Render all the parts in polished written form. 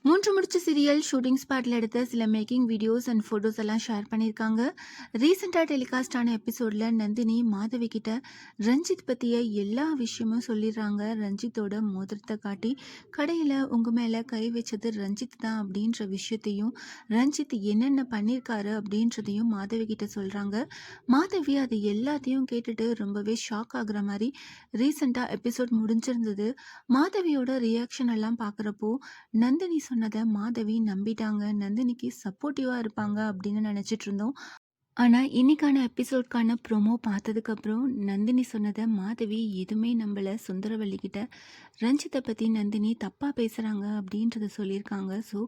மூன்று முடிச்சு serial shooting ஸ்பாட்டில் எடுத்த சில மேக்கிங் வீடியோஸ் அண்ட் ஃபோட்டோஸ் எல்லாம் ஷேர் பண்ணியிருக்காங்க. ரீசெண்டாக டெலிகாஸ்ட் ஆன எபிசோடில் நந்தினி மாதவி கிட்ட ரஞ்சித் பற்றிய எல்லா விஷயமும் சொல்லிடுறாங்க. ரஞ்சித்தோட மோதிரத்தை காட்டி கடையில் உங்கள் மேலே கை வச்சது ரஞ்சித் தான் அப்படின்ற விஷயத்தையும், ரஞ்சித் என்னென்ன பண்ணியிருக்காரு அப்படின்றதையும் மாதவி கிட்ட சொல்கிறாங்க. மாதவி அது எல்லாத்தையும் கேட்டுட்டு ரொம்பவே ஷாக் ஆகுற மாதிரி ரீசெண்டாக எபிசோட் முடிஞ்சிருந்தது. மாதவியோட ரியாக்ஷன் எல்லாம் பார்க்குறப்போ நந்தினி சொன்னதை மாதவி நம்பிட்டாங்க. நந்தினிக்கு சப்போர்ட்டிவாக இருப்பாங்க அப்படின்னு நினச்சிட்டு இருந்தோம். ஆனால் இன்னைக்கான எபிசோட்கான ப்ரோமோ பார்த்ததுக்கப்புறம் நந்தினி சொன்னதை மாதவி எதுவுமே நம்பலை. சுந்தரவல்லி கிட்ட ரஞ்சித்தை பற்றி நந்தினி தப்பாக பேசுகிறாங்க அப்படின்றத சொல்லியிருக்காங்க. ஸோ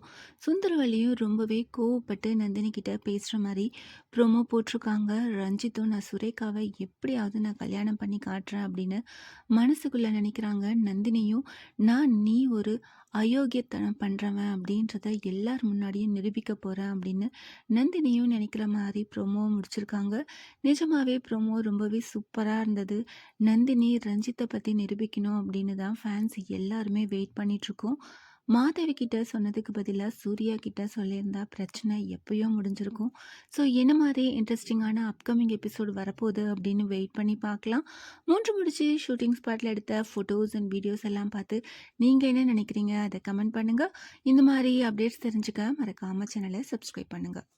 சுந்தரவல்லியும் ரொம்பவே கோவப்பட்டு நந்தினி கிட்ட பேசுகிற மாதிரி ப்ரோமோ போட்டிருக்காங்க. ரஞ்சித்தும் நான் சுரேகாவை எப்படியாவது நான் கல்யாணம் பண்ணி காட்டுறேன் அப்படின்னு மனசுக்குள்ளே நினைக்கிறாங்க. நந்தினியும் நீ ஒரு அயோக்கியத்தனம் பண்ணுறவன் அப்படின்றத எல்லார் முன்னாடியும் நிரூபிக்க போகிறேன் அப்படின்னு நந்தினியும் நினைக்கிற மாதிரி ப்ரோமோ முடிச்சிருக்காங்க. நிஜமாவே ப்ரோமோ ரொம்பவே சூப்பராக இருந்தது. நந்தினி ரஞ்சித்தை பற்றி நிரூபிக்கணும் அப்படின்னு தான் ஃபேன்ஸ் எல்லாருமே வெயிட் பண்ணிகிட்ருக்கோம். மாதவி கிட்ட சொன்னதுக்கு பதிலாக சூர்யா கிட்ட சொல்லியிருந்தா பிரச்சனை எப்பயோ முடிஞ்சிருக்கும். ஸோ என்ன மாதிரி இன்ட்ரெஸ்டிங்கான அப்கமிங் எபிசோடு வரப்போகுது அப்படின்னு வெயிட் பண்ணி பார்க்கலாம். மூன்று முடிச்சு ஷூட்டிங் ஸ்பாட்டில் எடுத்த ஃபோட்டோஸ் அண்ட் வீடியோஸ் எல்லாம் பார்த்து நீங்கள் என்ன நினைக்கிறீங்க அதை கமெண்ட் பண்ணுங்கள். இந்த மாதிரி அப்டேட்ஸ் தெரிஞ்சுக்க மறக்காமல் சேனலை சப்ஸ்கிரைப் பண்ணுங்கள்.